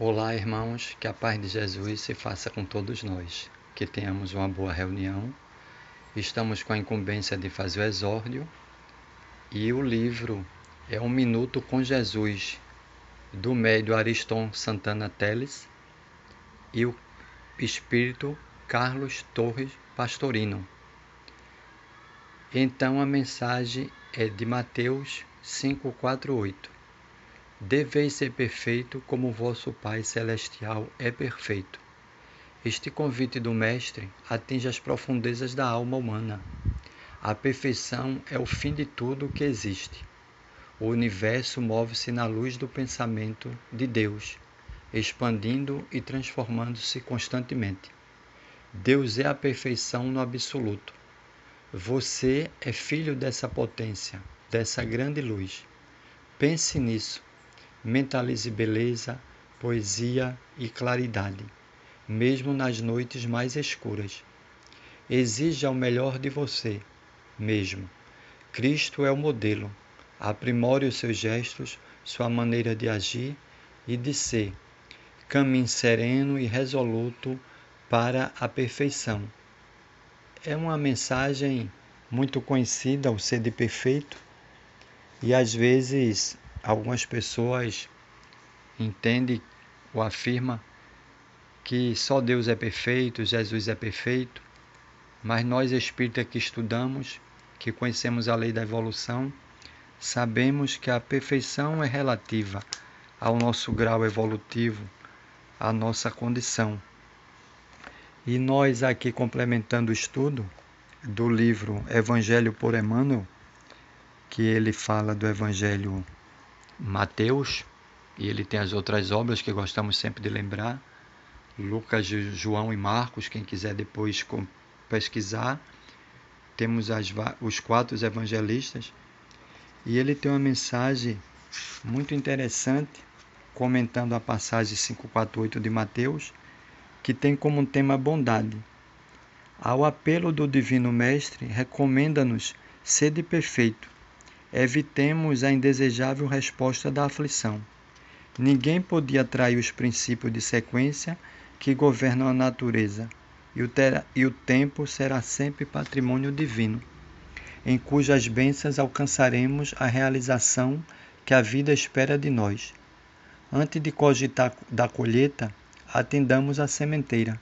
Olá, irmãos, que a paz de Jesus se faça com todos nós, que tenhamos uma boa reunião. Estamos com a incumbência de fazer o exórdio e o livro é Um Minuto com Jesus, do médio Ariston Santana Teles e o espírito Carlos Torres Pastorino. Então a mensagem é de Mateus 5:48. Deveis ser perfeito como vosso Pai Celestial é perfeito. Este convite do Mestre atinge as profundezas da alma humana. A perfeição é o fim de tudo o que existe. O universo move-se na luz do pensamento de Deus, expandindo e transformando-se constantemente. Deus é a perfeição no absoluto. Você é filho dessa potência, dessa grande luz. Pense nisso. Mentalize beleza, poesia e claridade, mesmo nas noites mais escuras. Exija o melhor de você mesmo. Cristo é o modelo. Aprimore os seus gestos, sua maneira de agir e de ser. Caminhe sereno e resoluto para a perfeição. É uma mensagem muito conhecida, o ser de perfeito, e às vezes algumas pessoas entendem ou afirmam que só Deus é perfeito, Jesus é perfeito, mas nós espíritas que estudamos, que conhecemos a lei da evolução, sabemos que a perfeição é relativa ao nosso grau evolutivo, à nossa condição. E nós aqui complementando o estudo do livro Evangelho por Emmanuel, que ele fala do Evangelho Mateus, e ele tem as outras obras que gostamos sempre de lembrar, Lucas, João e Marcos, quem quiser depois pesquisar. Temos os 4 evangelistas, e ele tem uma mensagem muito interessante, comentando a passagem 548 de Mateus, que tem como tema a bondade. Ao apelo do Divino Mestre, recomenda-nos sede perfeito. Evitemos a indesejável resposta da aflição. Ninguém podia atrair os princípios de sequência que governam a natureza, e o tempo será sempre patrimônio divino, em cujas bênçãos alcançaremos a realização que a vida espera de nós. Antes de cogitar da colheita, atendamos à sementeira,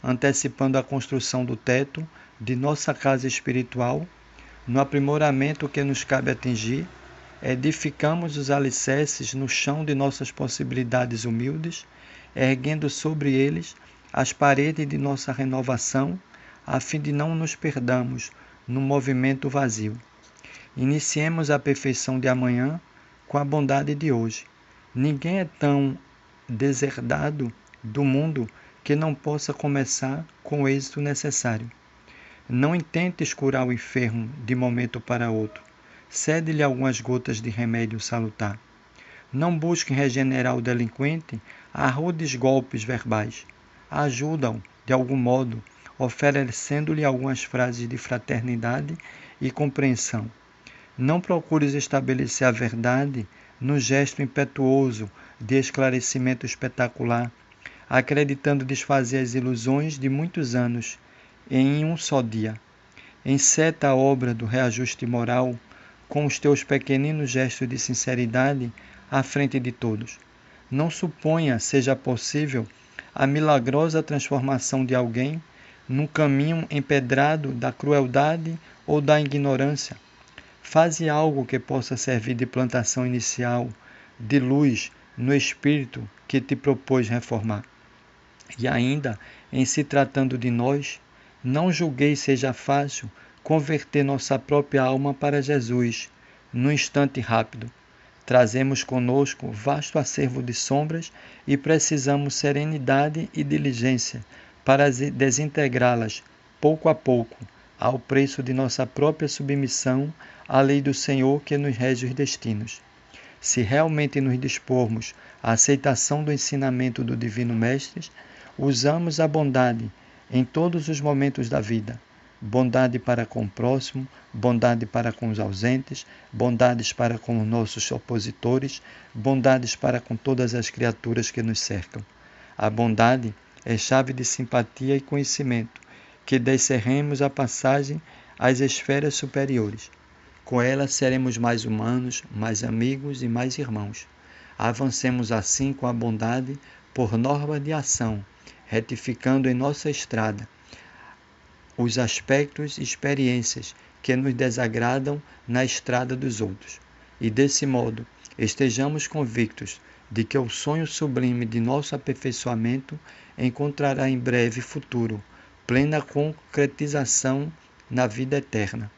antecipando a construção do teto de nossa casa espiritual. No aprimoramento que nos cabe atingir, edificamos os alicerces no chão de nossas possibilidades humildes, erguendo sobre eles as paredes de nossa renovação, a fim de não nos perdermos no movimento vazio. Iniciemos a perfeição de amanhã com a bondade de hoje. Ninguém é tão deserdado do mundo que não possa começar com o êxito necessário. Não intente curar o enfermo de momento para outro. Cede-lhe algumas gotas de remédio salutar. Não busque regenerar o delinquente a rudes golpes verbais. Ajuda-o, de algum modo, oferecendo-lhe algumas frases de fraternidade e compreensão. Não procures estabelecer a verdade no gesto impetuoso de esclarecimento espetacular, acreditando desfazer as ilusões de muitos anos em um só dia. Enceta a obra do reajuste moral com os teus pequeninos gestos de sinceridade à frente de todos. Não suponha seja possível a milagrosa transformação de alguém num caminho empedrado da crueldade ou da ignorância. Faze algo que possa servir de plantação inicial, de luz no espírito que te propôs reformar. E ainda, em se tratando de nós, não julgueis seja fácil converter nossa própria alma para Jesus, num instante rápido. Trazemos conosco vasto acervo de sombras e precisamos serenidade e diligência para desintegrá-las, pouco a pouco, ao preço de nossa própria submissão à lei do Senhor que nos rege os destinos. Se realmente nos dispormos à aceitação do ensinamento do Divino Mestre, usamos a bondade em todos os momentos da vida. bondade para com o próximo, bondade para com os ausentes, bondades para com os nossos opositores, bondades para com todas as criaturas que nos cercam. A bondade é chave de simpatia e conhecimento, que descerremos a passagem às esferas superiores. Com ela seremos mais humanos, mais amigos e mais irmãos. Avancemos assim com a bondade por norma de ação, retificando em nossa estrada os aspectos e experiências que nos desagradam na estrada dos outros. E desse modo, estejamos convictos de que o sonho sublime de nosso aperfeiçoamento encontrará em breve futuro plena concretização na vida eterna.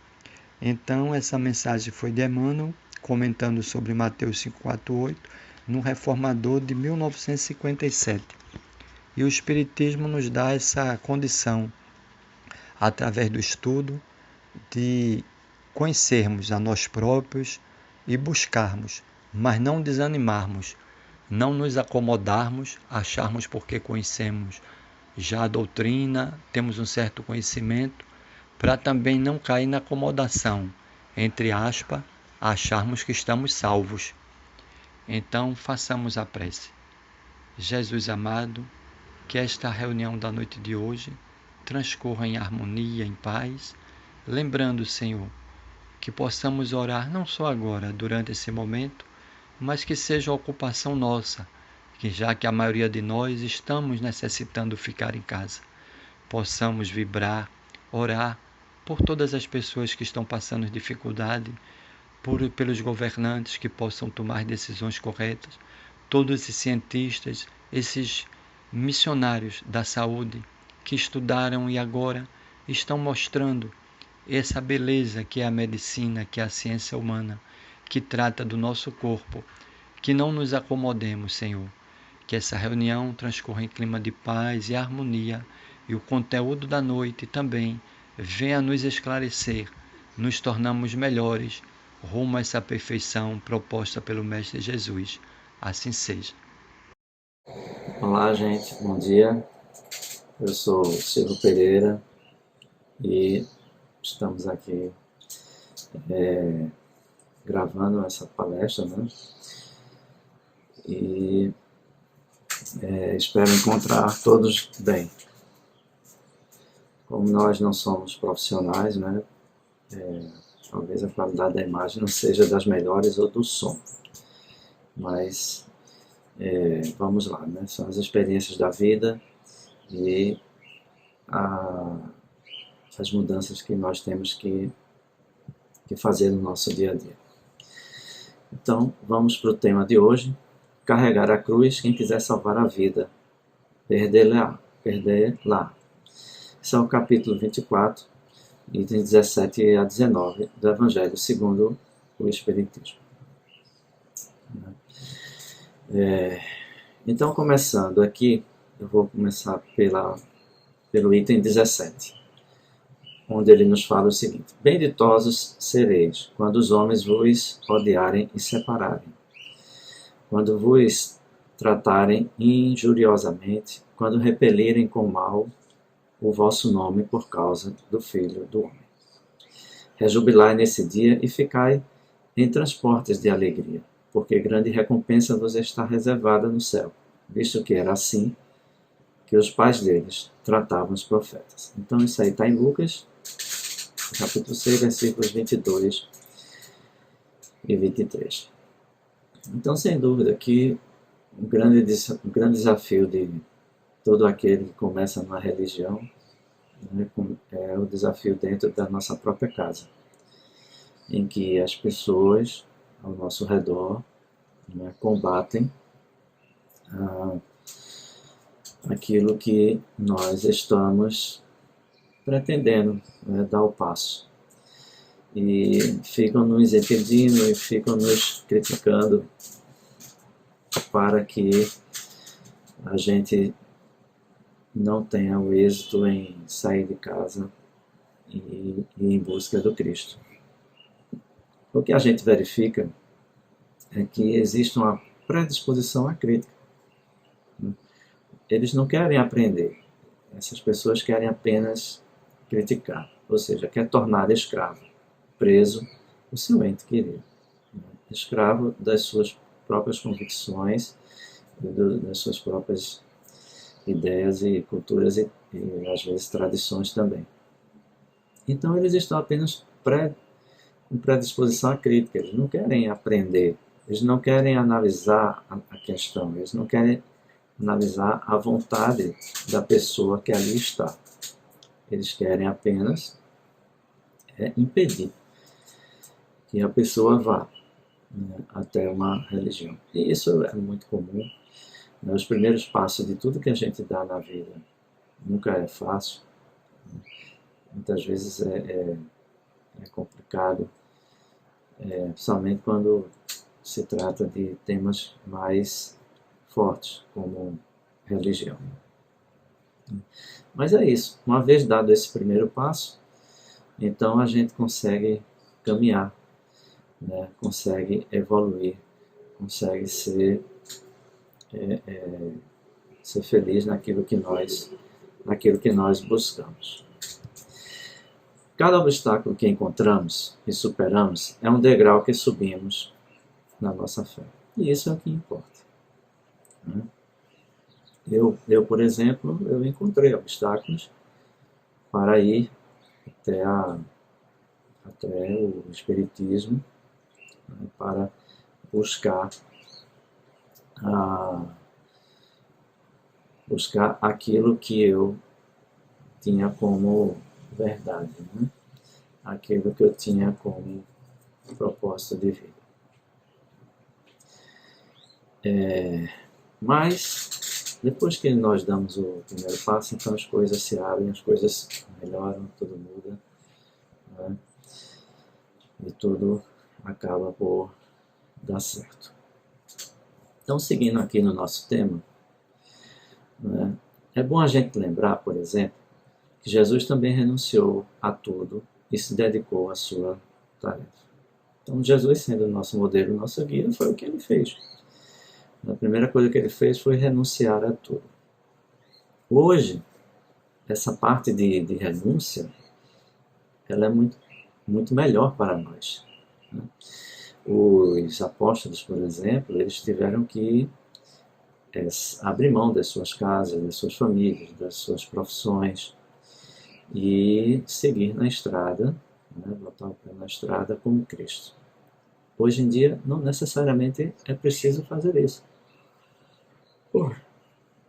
Então, essa mensagem foi de Emmanuel, comentando sobre Mateus 5,48, no Reformador de 1957. E o Espiritismo nos dá essa condição, através do estudo, de conhecermos a nós próprios e buscarmos, mas não desanimarmos, não nos acomodarmos, acharmos porque conhecemos já a doutrina, temos um certo conhecimento, para também não cair na acomodação, entre aspas, acharmos que estamos salvos. Então, façamos a prece. Jesus amado, que esta reunião da noite de hoje transcorra em harmonia, em paz, lembrando, Senhor, que possamos orar não só agora, durante esse momento, mas que seja a ocupação nossa, que já que a maioria de nós estamos necessitando ficar em casa, possamos vibrar, orar por todas as pessoas que estão passando dificuldade, pelos governantes que possam tomar decisões corretas, todos esses cientistas, esses missionários da saúde que estudaram e agora estão mostrando essa beleza que é a medicina, que é a ciência humana, que trata do nosso corpo, que não nos acomodemos, Senhor, que essa reunião transcorra em clima de paz e harmonia e o conteúdo da noite também venha nos esclarecer, nos tornamos melhores rumo a essa perfeição proposta pelo Mestre Jesus. Assim seja. Olá, gente, bom dia. Eu sou Silvio Pereira e estamos aqui gravando essa palestra, né? E espero encontrar todos bem. Como nós não somos profissionais, né? Talvez a qualidade da imagem não seja das melhores ou do som, mas vamos lá, né? São as experiências da vida e as mudanças que nós temos que fazer no nosso dia a dia. Então, vamos para o tema de hoje: carregar a cruz, quem quiser salvar a vida, perder-la. Esse é o capítulo 24, itens 17 a 19 do Evangelho segundo o Espiritismo. Então, começando aqui, eu vou começar pelo item 17, onde ele nos fala o seguinte: benditosos sereis, quando os homens vos odiarem e separarem, quando vos tratarem injuriosamente, quando repelirem com mal o vosso nome por causa do Filho do Homem. Rejubilai nesse dia e ficai em transportes de alegria, porque grande recompensa vos está reservada no céu, visto que era assim que os pais deles tratavam os profetas. Então isso aí está em Lucas, capítulo 6, versículos 22 e 23. Então, sem dúvida, que o grande desafio de todo aquele que começa na religião, né, é o desafio dentro da nossa própria casa, em que as pessoas ao nosso redor, né, combatem aquilo que nós estamos pretendendo, né, dar o passo. E ficam nos impedindo e ficam nos criticando para que a gente não tenha o êxito em sair de casa e ir em busca do Cristo. O que a gente verifica é que existe uma predisposição à crítica. Eles não querem aprender. Essas pessoas querem apenas criticar. ou seja, quer tornar escravo, preso, o seu ente querido. Escravo das suas próprias convicções, das suas próprias ideias e culturas e às vezes tradições também. Então eles estão apenas com predisposição à crítica, eles não querem aprender, eles não querem analisar a questão, eles não querem analisar a vontade da pessoa que ali está. Eles querem apenas impedir que a pessoa vá, né, até uma religião. E isso é muito comum. Os primeiros passos de tudo que a gente dá na vida nunca é fácil. Muitas vezes é complicado, principalmente quando se trata de temas mais fortes, como religião. Mas é isso. Uma vez dado esse primeiro passo, então a gente consegue caminhar, né? Consegue evoluir, consegue ser feliz naquilo que nós buscamos. Cada obstáculo que encontramos e superamos é um degrau que subimos na nossa fé. E isso é o que importa, né? Eu, por exemplo, eu encontrei obstáculos para ir até o Espiritismo, né, para buscar aquilo que eu tinha como verdade, né? Aquilo que eu tinha como propósito de vida. Mas, depois que nós damos o primeiro passo, então as coisas se abrem, as coisas melhoram, tudo muda, né? E tudo acaba por dar certo. Então, seguindo aqui no nosso tema, né, é bom a gente lembrar, por exemplo, que Jesus também renunciou a tudo e se dedicou à sua tarefa. Então, Jesus, sendo o nosso modelo, nosso guia, foi o que ele fez. A primeira coisa que ele fez foi renunciar a tudo. Hoje, essa parte de renúncia, ela é muito, muito melhor para nós, né? Os apóstolos, por exemplo, eles tiveram que abrir mão das suas casas, das suas famílias, das suas profissões e seguir na estrada, né, botar o pé na estrada como Cristo. Hoje em dia, não necessariamente é preciso fazer isso.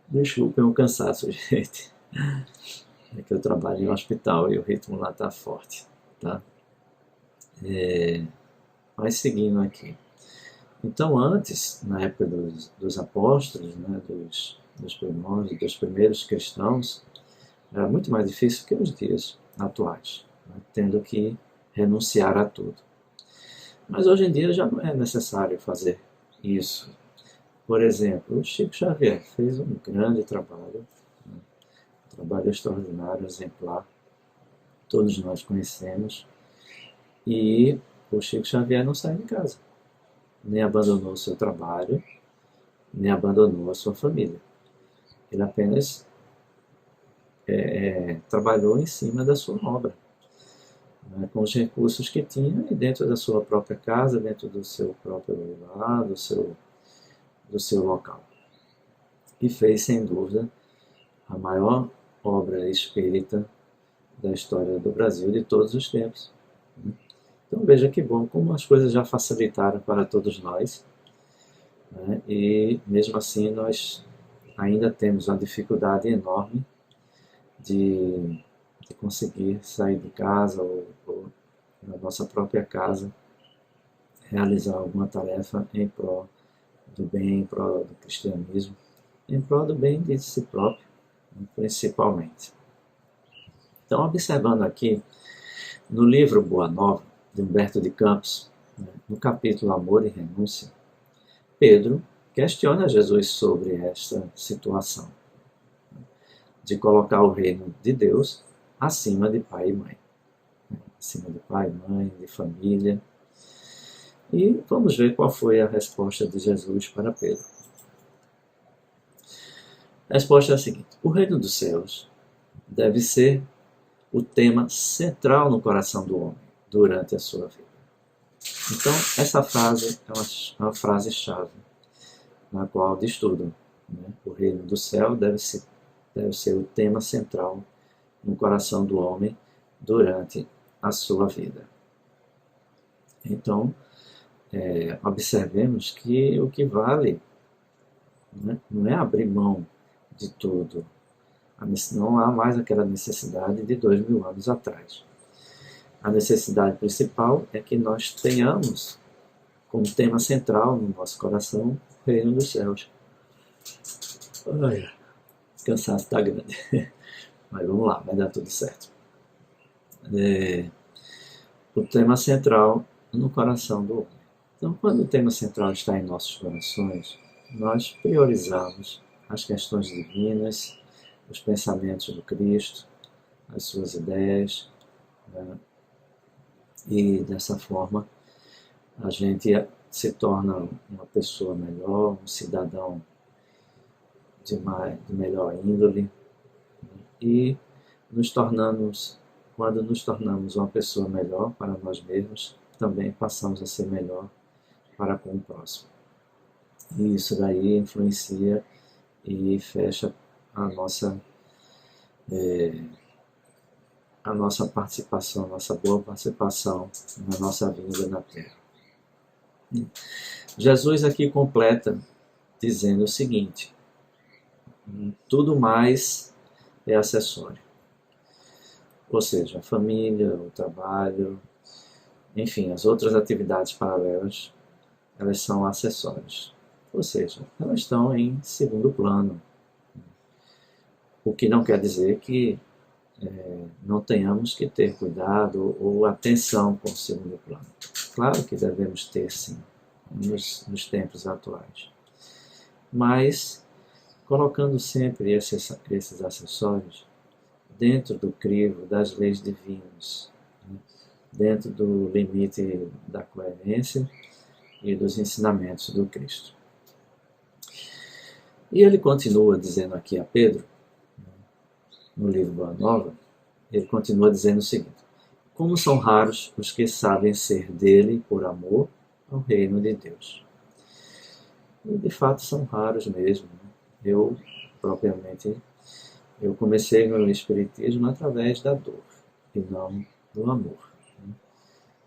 Desculpem o cansaço, gente. É que eu trabalho em um hospital e o ritmo lá está forte, tá? Mas seguindo aqui. Então, antes, na época dos apóstolos, né, dos primeiros cristãos, era muito mais difícil que os dias atuais, né, tendo que renunciar a tudo. Mas hoje em dia já não é necessário fazer isso. Por exemplo, o Chico Xavier fez um grande trabalho, né, um trabalho extraordinário, exemplar, todos nós conhecemos, e o Chico Xavier não saiu de casa, nem abandonou o seu trabalho, nem abandonou a sua família. Ele apenas trabalhou em cima da sua obra, né, com os recursos que tinha e dentro da sua própria casa, dentro do seu próprio lar, do seu local. E fez, sem dúvida, a maior obra espírita da história do Brasil de todos os tempos. Então veja que bom, como as coisas já facilitaram para todos nós, né? E mesmo assim nós ainda temos uma dificuldade enorme de conseguir sair de casa ou na nossa própria casa realizar alguma tarefa em prol do bem, em prol do cristianismo, em prol do bem de si próprio, principalmente. Então, observando aqui no livro Boa Nova, de Humberto de Campos, no capítulo Amor e Renúncia, Pedro questiona Jesus sobre esta situação de colocar o reino de Deus acima de pai e mãe, acima de pai e mãe, de família. E vamos ver qual foi a resposta de Jesus para Pedro. A resposta é a seguinte: o reino dos céus deve ser o tema central no coração do homem durante a sua vida. Então, essa frase é uma frase-chave na qual diz tudo, né? O reino do céu deve ser o tema central no coração do homem durante a sua vida. Então, observemos que o que vale, né, não é abrir mão de tudo. Não há mais aquela necessidade de 2000 anos atrás. A necessidade principal é que nós tenhamos como tema central no nosso coração o reino dos céus. Olha, o cansaço está grande. Mas vamos lá, vai dar tudo certo. O tema central no coração do homem. Então, quando o tema central está em nossos corações, nós priorizamos as questões divinas, os pensamentos do Cristo, as suas ideias, né? E dessa forma a gente se torna uma pessoa melhor, um cidadão de melhor índole, né? E quando nos tornamos uma pessoa melhor para nós mesmos, também passamos a ser melhor para com o próximo. E isso daí influencia e fecha a nossa participação, a nossa boa participação na nossa vida na Terra. Jesus aqui completa dizendo o seguinte: tudo mais é acessório. Ou seja, a família, o trabalho, enfim, as outras atividades paralelas, elas são acessórios. Ou seja, elas estão em segundo plano. O que não quer dizer que não tenhamos que ter cuidado ou atenção com o segundo plano. Claro que devemos ter, sim, nos tempos atuais. Mas, colocando sempre esses acessórios dentro do crivo das leis divinas, né? Dentro do limite da coerência e dos ensinamentos do Cristo. E ele continua dizendo aqui a Pedro, no livro Boa Nova, ele continua dizendo o seguinte: como são raros os que sabem ser dele por amor ao reino de Deus. E de fato são raros mesmo. Eu comecei no Espiritismo através da dor e não do amor.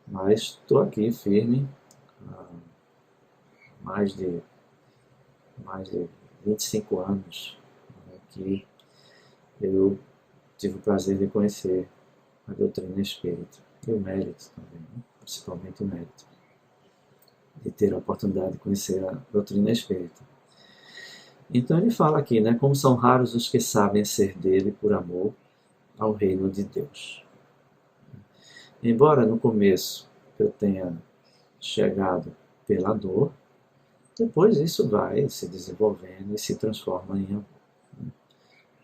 Mas estou aqui firme há mais de 25 anos, né, que eu tive o prazer de conhecer a doutrina espírita e o mérito também, né? Principalmente o mérito de ter a oportunidade de conhecer a doutrina espírita. Então ele fala aqui, né, como são raros os que sabem ser dele por amor ao reino de Deus. Embora no começo eu tenha chegado pela dor, depois isso vai se desenvolvendo e se transforma em amor.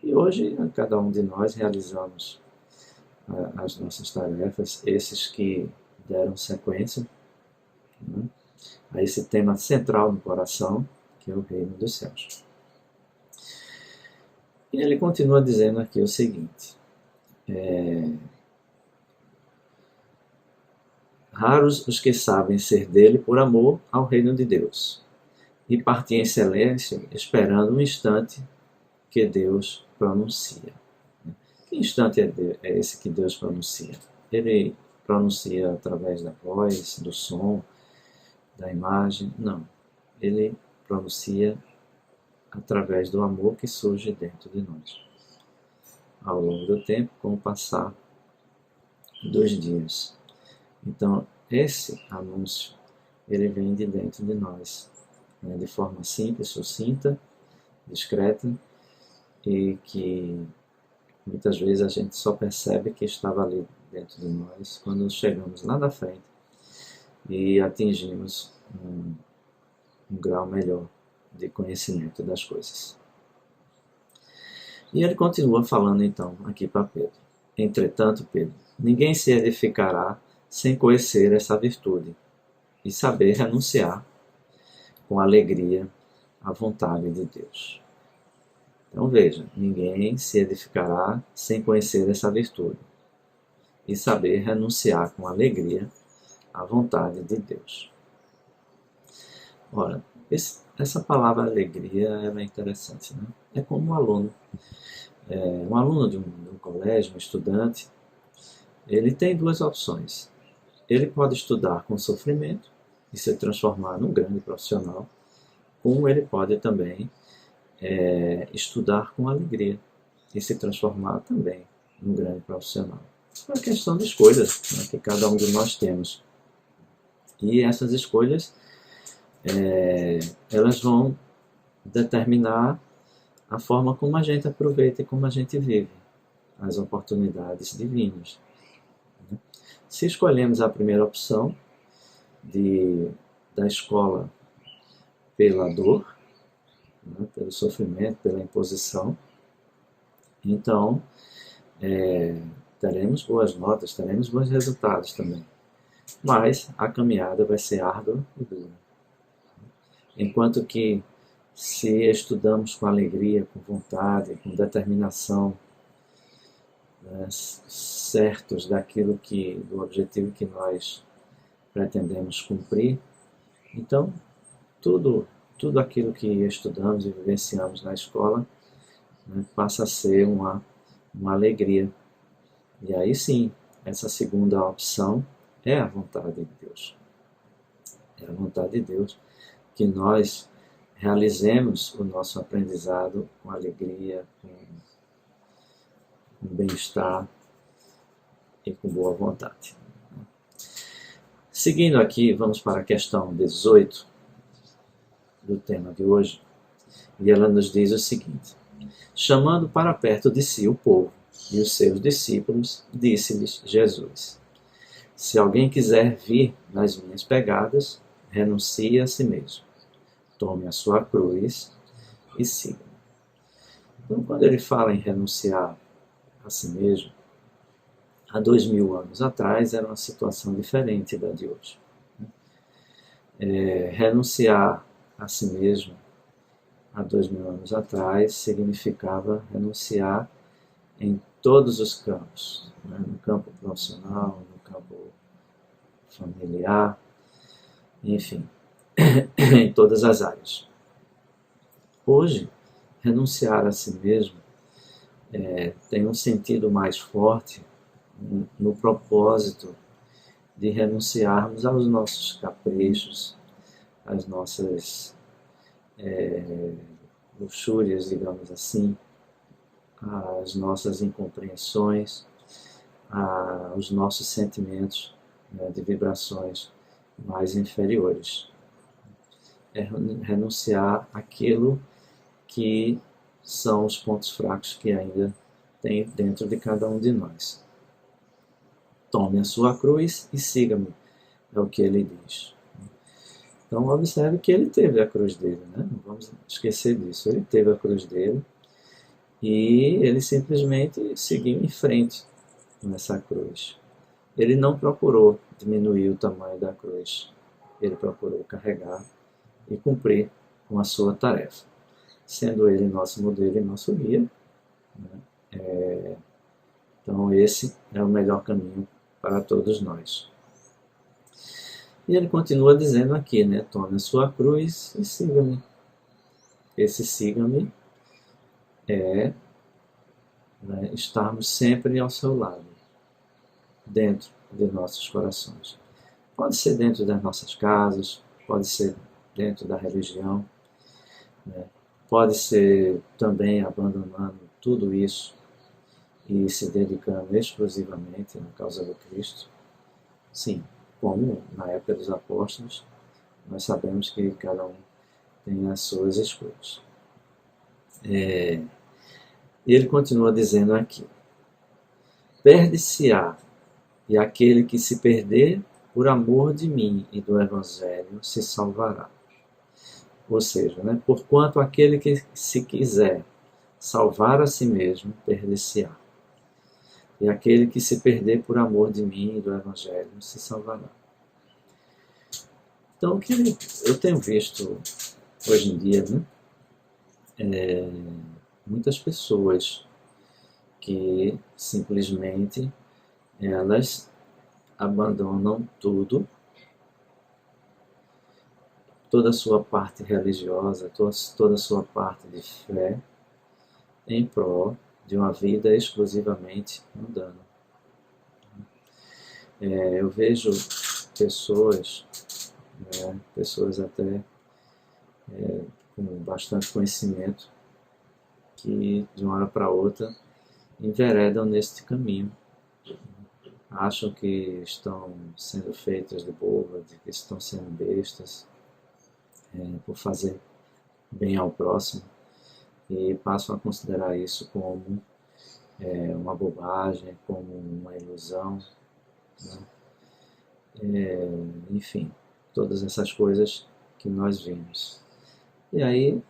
E hoje, cada um de nós realizamos as nossas tarefas, esses que deram sequência, né, a esse tema central no coração, que é o reino dos céus. E ele continua dizendo aqui o seguinte: raros os que sabem ser dele por amor ao reino de Deus, e partir em silêncio, esperando um instante que Deus pronuncia. Que instante é esse que Deus pronuncia? Ele pronuncia através da voz, do som, da imagem? Não. Ele pronuncia através do amor que surge dentro de nós. Ao longo do tempo, com o passar dos dias. Então, esse anúncio, ele vem de dentro de nós, né, de forma simples, sucinta, discreta, e que muitas vezes a gente só percebe que estava ali dentro de nós quando chegamos lá na frente e atingimos um grau melhor de conhecimento das coisas. E ele continua falando então aqui para Pedro: entretanto, Pedro, ninguém se edificará sem conhecer essa virtude e saber renunciar com alegria à vontade de Deus. Então veja, ninguém se edificará sem conhecer essa virtude. e saber renunciar com alegria à vontade de Deus. Ora, essa palavra alegria é interessante, né? É como um aluno. Um aluno de um colégio, um estudante, ele tem duas opções. Ele pode estudar com sofrimento e se transformar num grande profissional, como ele pode também estudar com alegria e se transformar também num grande profissional. É uma questão de escolhas, né, que cada um de nós temos. E essas escolhas, elas vão determinar a forma como a gente aproveita e como a gente vive as oportunidades divinas. Se escolhemos a primeira opção da escola pela dor, né, pelo sofrimento, pela imposição, então teremos boas notas, teremos bons resultados também. Mas a caminhada vai ser árdua e dura. Enquanto que se estudamos com alegria, com vontade, com determinação, né, certos do objetivo que nós pretendemos cumprir, então tudo aquilo que estudamos e vivenciamos na escola, né, passa a ser uma alegria. E aí sim, essa segunda opção é a vontade de Deus. É a vontade de Deus que nós realizemos o nosso aprendizado com alegria, com bem-estar e com boa vontade. Seguindo aqui, vamos para a questão 18 do tema de hoje, e ela nos diz o seguinte: chamando para perto de si o povo e os seus discípulos, disse-lhes Jesus: se alguém quiser vir nas minhas pegadas, renuncie a si mesmo, tome a sua cruz e siga-me. Então, quando ele fala em renunciar a si mesmo, há 2000 anos atrás era uma situação diferente da de hoje. Renunciar a si mesmo há 2000 anos atrás significava renunciar em todos os campos, né? No campo profissional, no campo familiar, enfim, em todas as áreas. Hoje, renunciar a si mesmo tem um sentido mais forte no propósito de renunciarmos aos nossos caprichos, às nossas luxúrias, digamos assim, às nossas incompreensões, aos nossos sentimentos, né, de vibrações mais inferiores. É renunciar àquilo que são os pontos fracos que ainda tem dentro de cada um de nós. Tome a sua cruz e siga-me, é o que ele diz. Então observe que ele teve a cruz dele, né? Não vamos esquecer disso. Ele teve a cruz dele e ele simplesmente seguiu em frente nessa cruz. Ele não procurou diminuir o tamanho da cruz. Ele procurou carregar e cumprir com a sua tarefa, sendo ele nosso modelo e nosso guia, né? Então esse é o melhor caminho para todos nós. E ele continua dizendo aqui, né? Tome a sua cruz e siga-me. Esse siga-me é, né, estarmos sempre ao seu lado, dentro de nossos corações. Pode ser dentro das nossas casas, pode ser dentro da religião, né? Pode ser também abandonando tudo isso e se dedicando exclusivamente à causa do Cristo. Sim, como na época dos apóstolos, nós sabemos que cada um tem as suas escolhas. E ele continua dizendo aqui: perde-se-á, e aquele que se perder por amor de mim e do Evangelho se salvará. Ou seja, né, porquanto aquele que se quiser salvar a si mesmo, perder-se-á. E aquele que se perder por amor de mim e do Evangelho se salvará. Então, o que eu tenho visto hoje em dia, né, muitas pessoas que simplesmente elas abandonam tudo, toda a sua parte religiosa, toda a sua parte de fé, em prol de uma vida exclusivamente mundana. Eu vejo pessoas, pessoas até com bastante conhecimento, que de uma hora para outra enveredam neste caminho. Acham que estão sendo feitas de boba, de que estão sendo bestas, por fazer bem ao próximo, e passam a considerar isso como uma bobagem, como uma ilusão, né? Enfim, todas essas coisas que nós vimos. E aí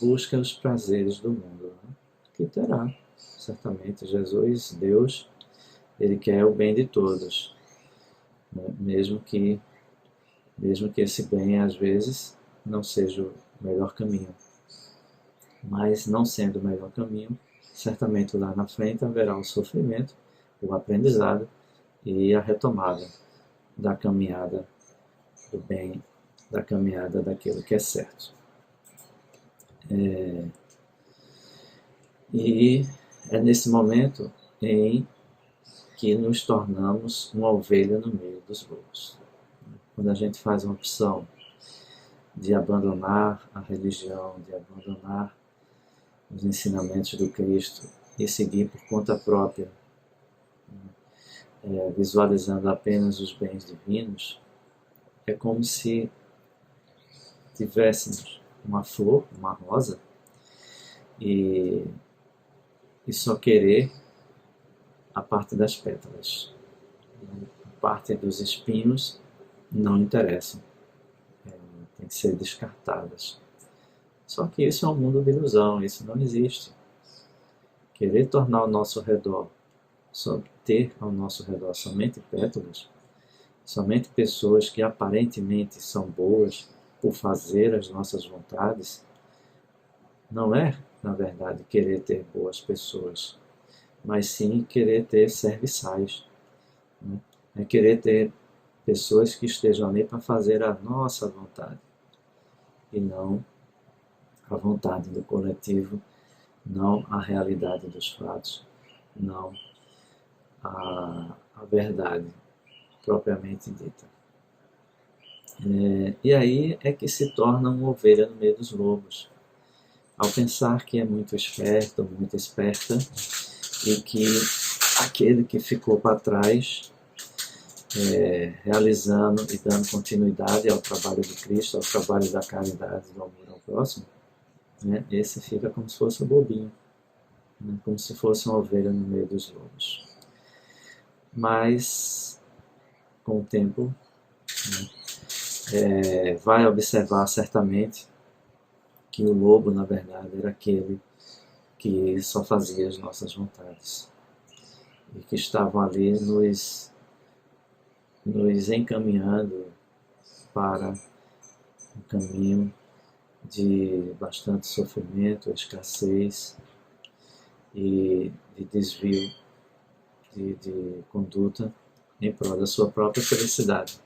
busca os prazeres do mundo, né? Que terá, certamente. Jesus, Deus, Ele quer o bem de todos, né? Mesmo que esse bem às vezes não seja o melhor caminho. Mas não sendo o melhor caminho, certamente lá na frente haverá o sofrimento, o aprendizado e a retomada da caminhada do bem, da caminhada daquilo que é certo. E é nesse momento em que nos tornamos uma ovelha no meio dos lobos. Quando a gente faz uma opção de abandonar a religião, de abandonar os ensinamentos do Cristo e seguir por conta própria, visualizando apenas os bens divinos, é como se tivéssemos uma flor, uma rosa, e só querer a parte das pétalas. A parte dos espinhos não interessam, tem que ser descartadas. Só que isso é um mundo de ilusão, isso não existe. Querer tornar ao nosso redor, ter ao nosso redor somente pétalas, somente pessoas que aparentemente são boas por fazer as nossas vontades, não é, na verdade, querer ter boas pessoas, mas sim querer ter serviçais, né? É querer ter pessoas que estejam ali para fazer a nossa vontade e não a vontade do coletivo, não a realidade dos fatos, não a verdade propriamente dita. E aí é que se torna uma ovelha no meio dos lobos, ao pensar que é muito esperto, muito esperta, e que aquele que ficou para trás, realizando e dando continuidade ao trabalho de Cristo, ao trabalho da caridade, do amor ao próximo, né? Esse fica como se fosse um bobinho, né? Como se fosse uma ovelha no meio dos lobos. Mas, com o tempo, né, vai observar certamente que o lobo, na verdade, era aquele que só fazia as nossas vontades e que estavam ali nos encaminhando para um caminho de bastante sofrimento, escassez e de desvio de conduta em prol da sua própria felicidade.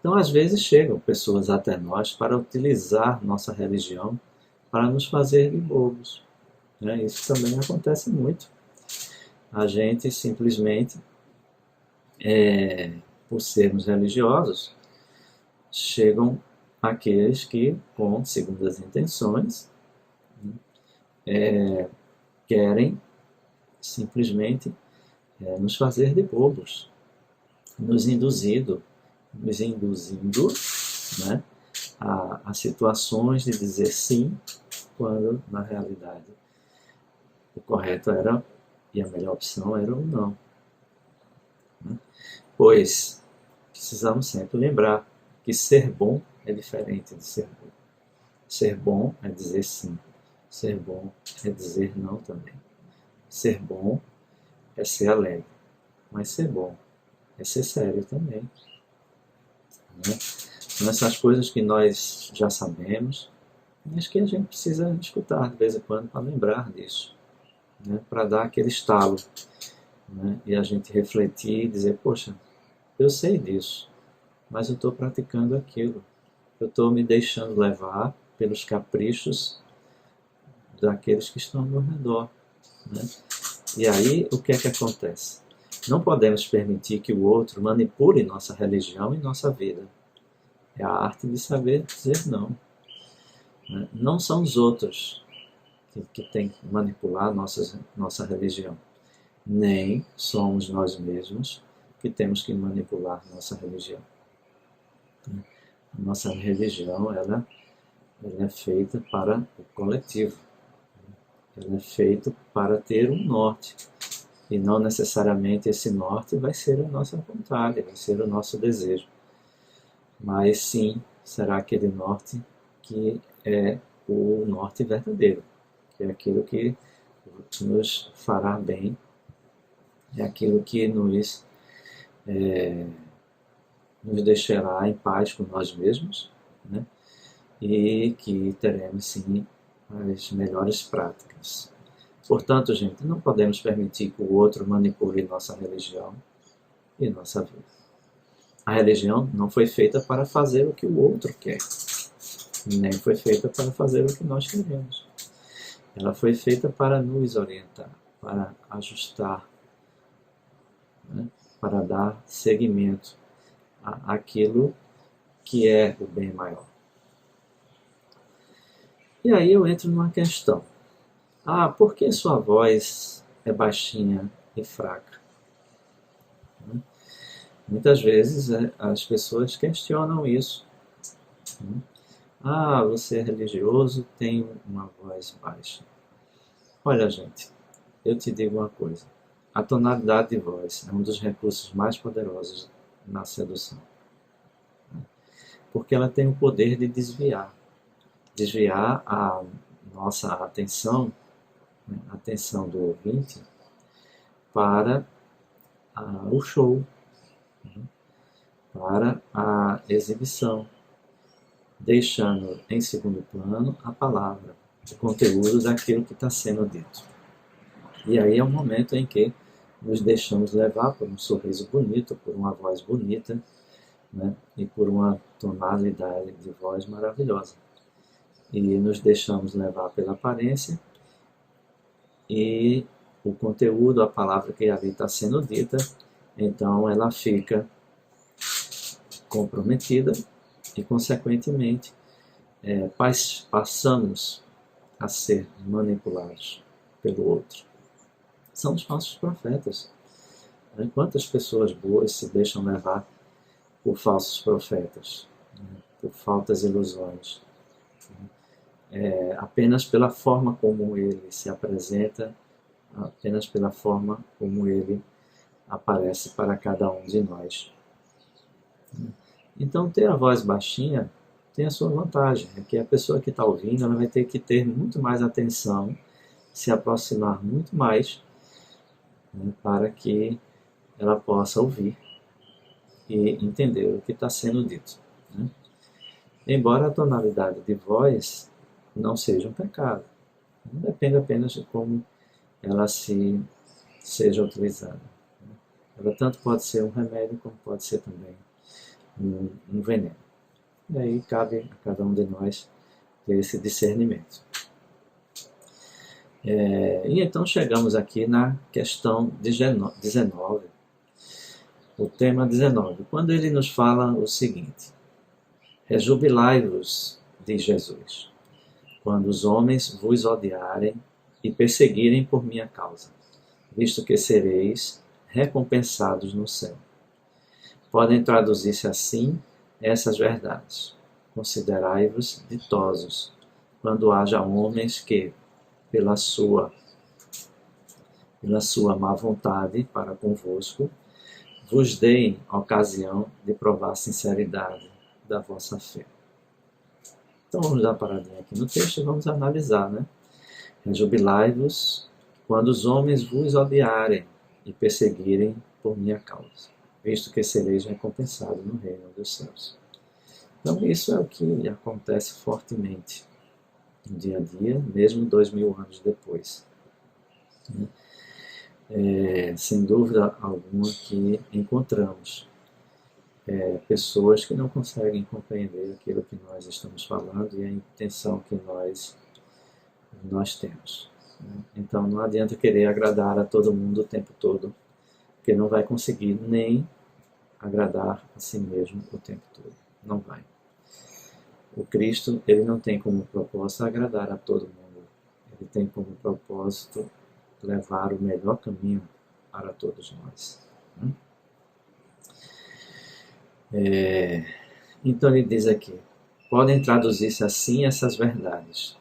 Então, às vezes, chegam pessoas até nós para utilizar nossa religião para nos fazer de bobos, né? Isso também acontece muito. A gente simplesmente, por sermos religiosos, chegam aqueles que, com segundas intenções, querem simplesmente nos fazer de bobos, nos induzindo, né, a situações de dizer sim, quando na realidade o correto era, e a melhor opção era o não. Né? Pois precisamos sempre lembrar que ser bom é diferente de ser bom. Ser bom é dizer sim. Ser bom é dizer não também. Ser bom é ser alegre. Mas ser bom é ser sério também. Né? São essas coisas que nós já sabemos, mas que a gente precisa escutar de vez em quando para lembrar disso. Né? Para dar aquele estalo né? E a gente refletir e dizer, poxa, eu sei disso, mas eu estou praticando aquilo. Eu estou me deixando levar pelos caprichos daqueles que estão ao meu redor, né? E aí, o que é que acontece? Não podemos permitir que o outro manipule nossa religião e nossa vida. É a arte de saber dizer não, né? Não são os outros que têm que manipular nossa religião. Nem somos nós mesmos que temos que manipular nossa religião. A nossa religião, ela é feita para o coletivo. Ela é feita para ter um norte. E não necessariamente esse norte vai ser a nossa vontade, vai ser o nosso desejo. Mas sim, será aquele norte que é o norte verdadeiro, que é aquilo que nos fará bem, é aquilo que nos deixará em paz com nós mesmos, né? E que teremos sim as melhores práticas. Portanto, gente, não podemos permitir que o outro manipule nossa religião e nossa vida. A religião não foi feita para fazer o que o outro quer, nem foi feita para fazer o que nós queremos. Ela foi feita para nos orientar, para ajustar, né? Para dar seguimento àquilo que é o bem maior. E aí eu entro numa questão. Por que sua voz é baixinha e fraca? Muitas vezes as pessoas questionam isso. Você é religioso, tem uma voz baixa. Olha, gente, eu te digo uma coisa. A tonalidade de voz é um dos recursos mais poderosos na sedução. Porque ela tem o poder de desviar a nossa atenção, a atenção do ouvinte, para o show, para a exibição, deixando em segundo plano a palavra, o conteúdo daquilo que está sendo dito. E aí é um momento em que nos deixamos levar por um sorriso bonito, por uma voz bonita, né? E por uma tonalidade de voz maravilhosa. E nos deixamos levar pela aparência e o conteúdo, a palavra que ali está sendo dita, então ela fica comprometida e, consequentemente, passamos a ser manipulados pelo outro. São os falsos profetas. Quantas pessoas boas se deixam levar por falsos profetas, por falsas ilusões, apenas pela forma como ele se apresenta, apenas pela forma como ele aparece para cada um de nós. Então, ter a voz baixinha tem a sua vantagem, é que a pessoa que está ouvindo ela vai ter que ter muito mais atenção, se aproximar muito mais, né, para que ela possa ouvir e entender o que está sendo dito, né? Embora a tonalidade de voz não seja um pecado, depende apenas de como ela seja utilizada. Ela tanto pode ser um remédio como pode ser também um veneno. E aí cabe a cada um de nós ter esse discernimento. E então chegamos aqui na questão 19, o tema 19, quando ele nos fala o seguinte: rejubilai-vos, diz Jesus, quando os homens vos odiarem e perseguirem por minha causa, visto que sereis recompensados no céu. Podem traduzir-se assim essas verdades. Considerai-vos ditosos, quando haja homens que, pela sua má vontade para convosco, vos deem ocasião de provar a sinceridade da vossa fé. Então vamos dar uma paradinha aqui no texto e vamos analisar, né? Rejubilai-vos quando os homens vos odiarem e perseguirem por minha causa, visto que sereis recompensados no reino dos céus. Então isso é o que acontece fortemente no dia a dia, mesmo 2000 anos depois. sem dúvida alguma que encontramos pessoas que não conseguem compreender aquilo que nós estamos falando e a intenção que nós temos. Então não adianta querer agradar a todo mundo o tempo todo, porque não vai conseguir nem agradar a si mesmo o tempo todo. Não vai. O Cristo, ele não tem como propósito agradar a todo mundo. Ele tem como propósito levar o melhor caminho para todos nós. Então ele diz aqui, podem traduzir-se assim essas verdades.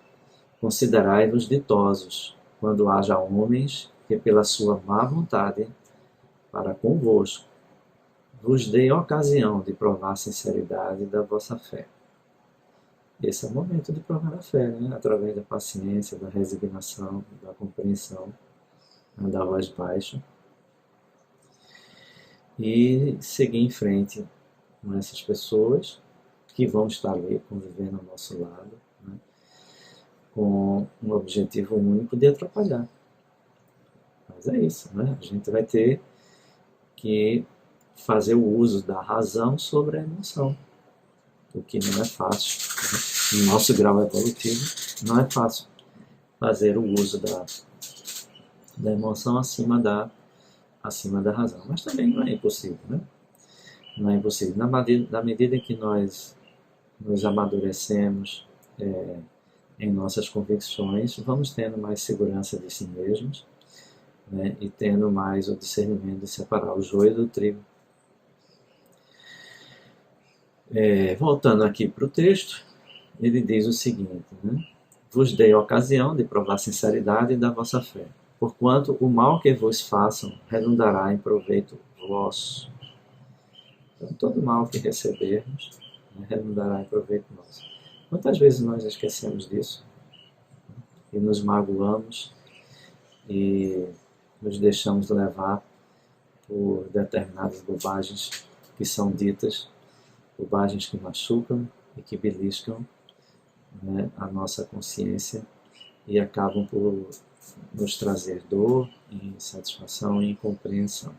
Considerai-vos ditosos, quando haja homens que pela sua má vontade para convosco vos dê ocasião de provar a sinceridade da vossa fé. Esse é o momento de provar a fé, né? Através da paciência, da resignação, da compreensão, da voz baixa. E seguir em frente com essas pessoas que vão estar ali convivendo ao nosso lado, né? Com um objetivo único de atrapalhar. Mas é isso, né? A gente vai ter que fazer o uso da razão sobre a emoção, o que não é fácil, né? No nosso grau evolutivo, não é fácil fazer o uso da emoção acima da razão. Mas também não é impossível, né? Não é impossível. Na medida em que nós nos amadurecemos em nossas convicções, vamos tendo mais segurança de si mesmos, né? E tendo mais o discernimento de separar o joio do trigo. Voltando aqui para o texto, ele diz o seguinte, né? Vos dei a ocasião de provar a sinceridade da vossa fé, porquanto o mal que vos façam redundará em proveito vosso. Então, todo mal que recebermos, né, redundará em proveito nosso. Quantas vezes nós esquecemos disso? E nos magoamos e nos deixamos levar por determinadas bobagens que são ditas, bobagens que machucam e que beliscam, né, a nossa consciência e acabam por nos trazer dor, insatisfação e incompreensão.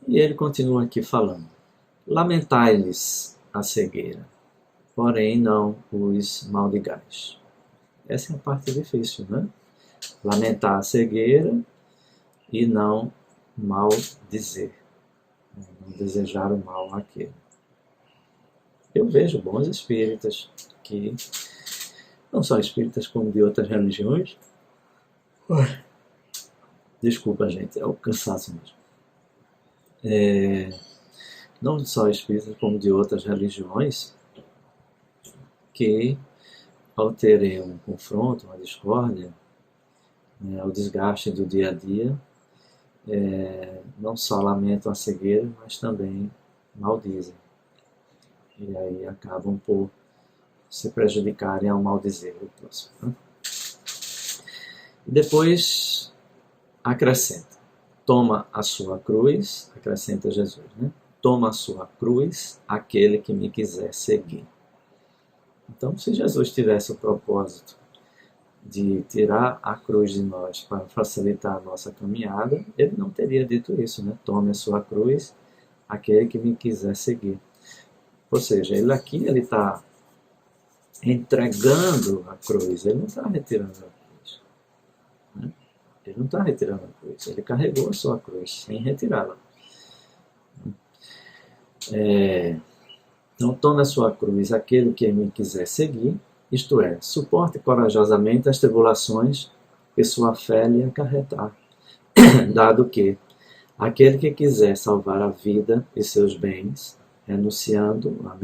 E ele continua aqui falando: lamentai-lhes a cegueira, porém não os maldigais. Essa é a parte difícil, né? Lamentar a cegueira e não maldizer, não desejar o mal àquele. Eu vejo bons espíritas que, não só espíritas como de outras religiões, desculpa gente, é o cansaço mesmo, não só espíritas como de outras religiões, que ao terem um confronto, uma discórdia, o desgaste do dia a dia, não só lamentam a cegueira, mas também maldizem. E aí acabam por se prejudicarem ao maldizer o próximo, né? E depois acrescenta: toma a sua cruz, acrescenta Jesus, né? Toma a sua cruz aquele que me quiser seguir. Então, se Jesus tivesse o propósito de tirar a cruz de nós para facilitar a nossa caminhada, ele não teria dito isso, né? Tome a sua cruz aquele que me quiser seguir. Ou seja, ele aqui está entregando a cruz, ele não está retirando a cruz, né? Ele não está retirando a cruz, ele carregou a sua cruz sem retirá-la. Então tome a sua cruz aquele que me quiser seguir, isto é, suporte corajosamente as tribulações que sua fé lhe acarretar, dado que aquele que quiser salvar a vida e seus bens, renunciando a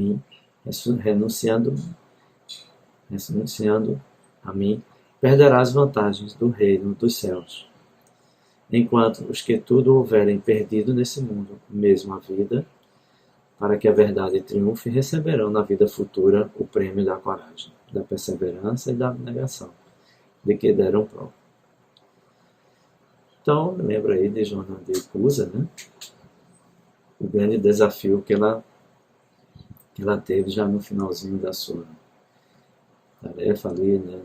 mim, perderá as vantagens do reino dos céus. Enquanto os que tudo houverem perdido nesse mundo, mesmo a vida, para que a verdade triunfe, receberão na vida futura o prêmio da coragem, da perseverança e da abnegação, de que deram prova. Então, lembra aí de Joana de Cusa, né? O grande desafio que ela teve já no finalzinho da sua tarefa ali, né,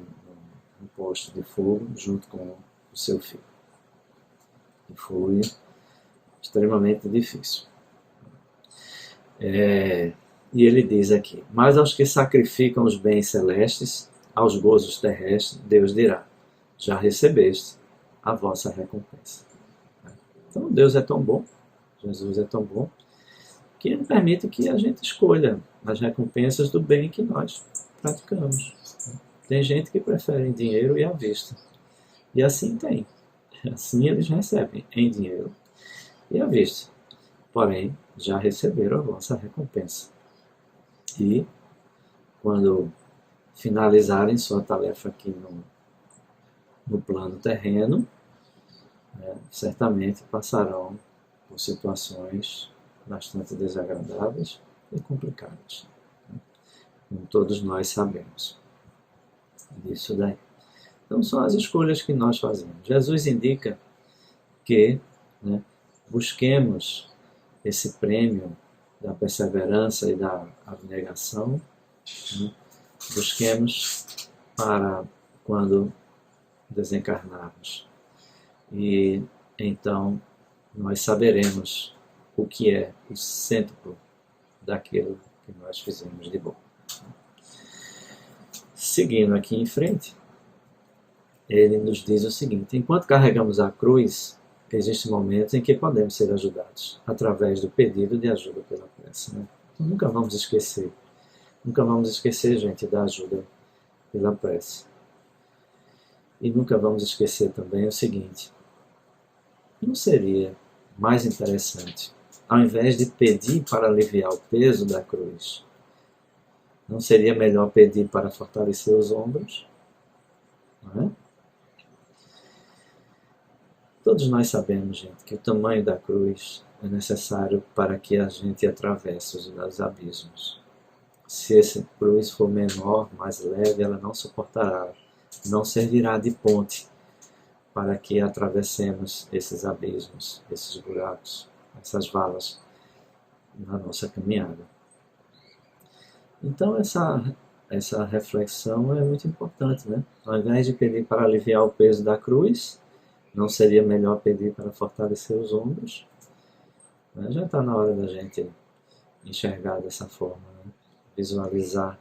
no posto de fogo, junto com o seu filho. que foi extremamente difícil. E ele diz aqui: mas aos que sacrificam os bens celestes, aos gozos terrestres, Deus dirá: já recebeste a vossa recompensa. Então Deus é tão bom, Jesus é tão bom, que Ele permite que a gente escolha as recompensas do bem que nós praticamos. Tem gente que prefere em dinheiro e à vista. E assim tem. Assim eles recebem em dinheiro e à vista. Porém, já receberam a vossa recompensa. E, quando finalizarem sua tarefa aqui no plano terreno, certamente passarão por situações bastante desagradáveis e complicadas. Como todos nós sabemos disso daí. Então, são as escolhas que nós fazemos. Jesus indica que busquemos esse prêmio da perseverança e da abnegação, busquemos para quando desencarnarmos. E então nós saberemos o que é o centro daquilo que nós fizemos de bom. Seguindo aqui em frente, ele nos diz o seguinte: enquanto carregamos a cruz, existem momentos em que podemos ser ajudados através do pedido de ajuda pela prece. Então, nunca vamos esquecer, gente, da ajuda pela prece. E nunca vamos esquecer também o seguinte: não seria mais interessante, ao invés de pedir para aliviar o peso da cruz, não seria melhor pedir para fortalecer os ombros? Não é? Todos nós sabemos, gente, que o tamanho da cruz é necessário para que a gente atravesse os abismos. Se essa cruz for menor, mais leve, ela não suportará, não servirá de ponte para que atravessemos esses abismos, esses buracos, essas valas na nossa caminhada. Então essa reflexão é muito importante, né? Ao invés de pedir para aliviar o peso da cruz, não seria melhor pedir para fortalecer os ombros? Já está na hora da gente enxergar dessa forma, né? Visualizar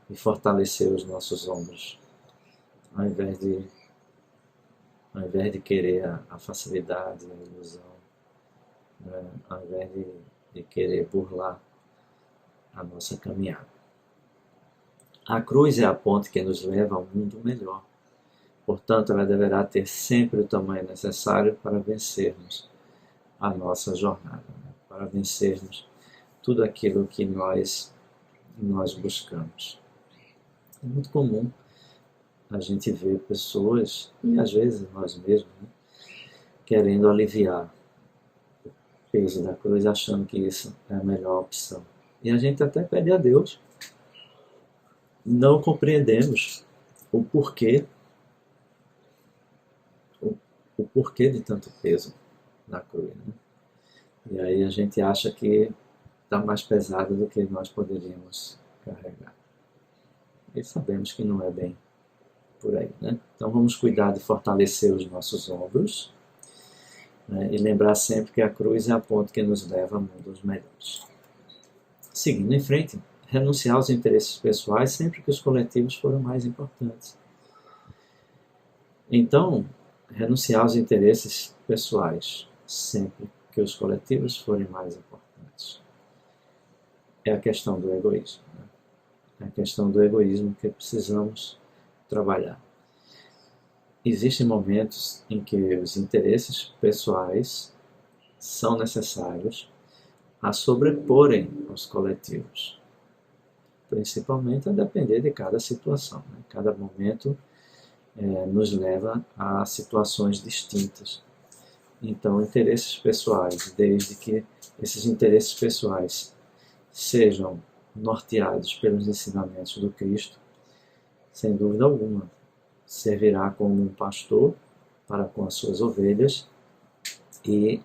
e fortalecer os nossos ombros, ao invés de querer a facilidade, a ilusão, né? Ao invés de querer burlar a nossa caminhada. A cruz é a ponte que nos leva a um mundo melhor. Portanto, ela deverá ter sempre o tamanho necessário para vencermos a nossa jornada, né? Para vencermos tudo aquilo que nós buscamos. É muito comum a gente ver pessoas, e às vezes nós mesmos, né, querendo aliviar o peso da cruz, achando que isso é a melhor opção. E a gente até pede a Deus. Não compreendemos o porquê de tanto peso na cruz, né? E aí a gente acha que está mais pesado do que nós poderíamos carregar. E sabemos que não é bem por aí, né? Então vamos cuidar de fortalecer os nossos ombros, né? E lembrar sempre que a cruz é a ponte que nos leva a mundos melhores. Seguindo em frente, renunciar aos interesses pessoais sempre que os coletivos foram mais importantes. Então, renunciar aos interesses pessoais sempre que os coletivos forem mais importantes. É a questão do egoísmo, né? É a questão do egoísmo que precisamos trabalhar. Existem momentos em que os interesses pessoais são necessários a sobreporem aos coletivos, principalmente a depender de cada situação, né? Cada momento nos leva a situações distintas. Então, interesses pessoais, desde que esses interesses pessoais sejam norteados pelos ensinamentos do Cristo, sem dúvida alguma, servirá como um pastor para com as suas ovelhas e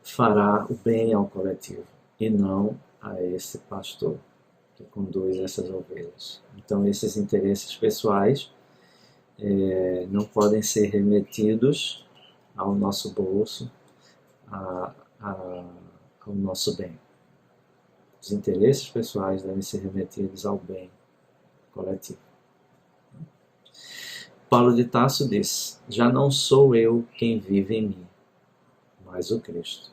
fará o bem ao coletivo, e não a esse pastor que conduz essas ovelhas. Então, esses interesses pessoais não podem ser remetidos ao nosso bolso, ao nosso bem. Os interesses pessoais devem ser remetidos ao bem coletivo. Paulo de Tarso diz: já não sou eu quem vive em mim, mas o Cristo.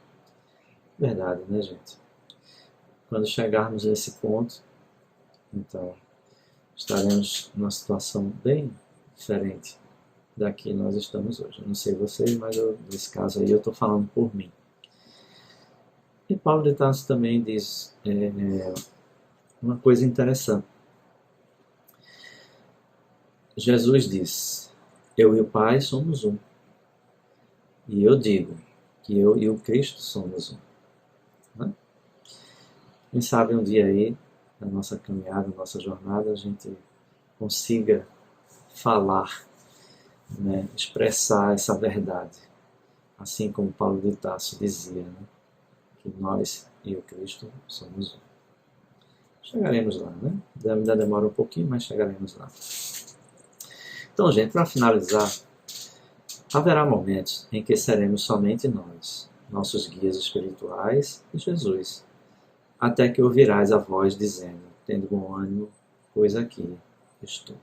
Verdade, né, gente? Quando chegarmos nesse ponto, então, estaremos numa situação bem diferente da que nós estamos hoje. Eu não sei vocês, mas nesse caso aí eu estou falando por mim. E Paulo de Tarso também diz uma coisa interessante. Jesus diz: eu e o Pai somos um. E eu digo que eu e o Cristo somos um. Né? Quem sabe um dia aí, na nossa caminhada, na nossa jornada, a gente consiga falar, né, expressar essa verdade. Assim como Paulo de Tarso dizia, né, que nós e o Cristo somos um. Chegaremos lá, né? Ainda demora um pouquinho, mas chegaremos lá. Então, gente, para finalizar, haverá momentos em que seremos somente nós, nossos guias espirituais e Jesus, até que ouvirás a voz dizendo: tende bom ânimo, pois aqui estou.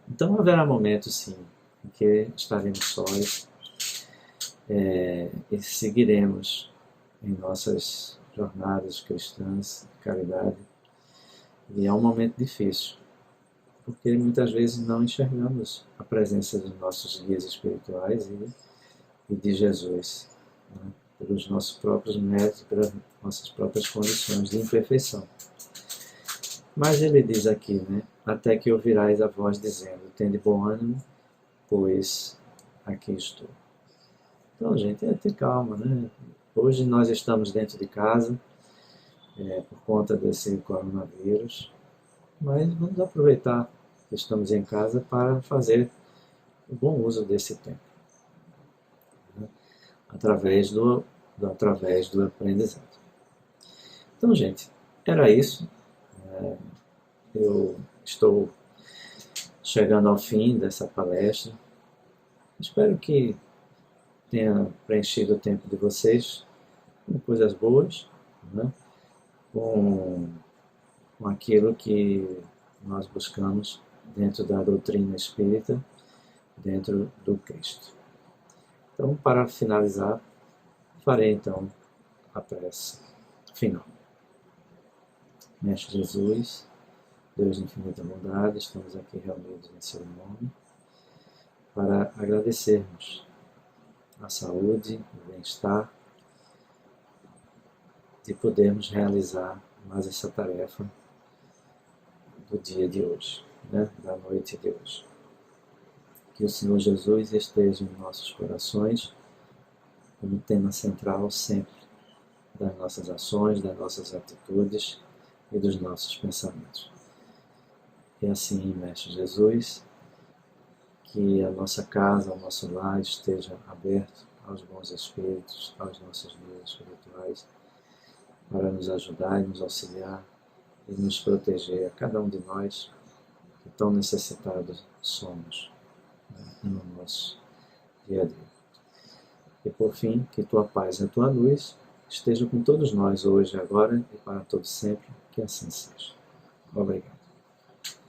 Então haverá momentos, sim, em que estaremos sós e seguiremos em nossas jornadas cristãs de caridade. E é um momento difícil, porque muitas vezes não enxergamos a presença dos nossos guias espirituais e de Jesus, né? Pelos nossos próprios méritos, pelas nossas próprias condições de imperfeição. Mas ele diz aqui, né? Até que ouvirás a voz dizendo: tende bom ânimo, pois aqui estou. Então, gente, ter calma, né? Hoje nós estamos dentro de casa, por conta desse coronavírus, mas vamos aproveitar que estamos em casa para fazer o bom uso desse tempo, né? através do aprendizado. Então, gente, era isso. Eu estou chegando ao fim dessa palestra. Espero que tenha preenchido o tempo de vocês com coisas boas, né? com aquilo que nós buscamos dentro da doutrina espírita, dentro do Cristo. Então, para finalizar, farei então a prece final. Mestre Jesus, Deus de infinita bondade, estamos aqui reunidos em seu nome para agradecermos a saúde, o bem-estar, de podermos realizar mais essa tarefa do dia de hoje, né? Da noite de hoje. Que o Senhor Jesus esteja em nossos corações como tema central sempre das nossas ações, das nossas atitudes e dos nossos pensamentos. E assim, Mestre Jesus, que a nossa casa, o nosso lar esteja aberto aos bons espíritos, aos nossos guias espirituais, para nos ajudar e nos auxiliar e nos proteger a cada um de nós que tão necessitados somos, né, no nosso dia a dia. E por fim, que tua paz e a tua luz estejam com todos nós hoje, agora e para todos sempre, que assim seja. Obrigado.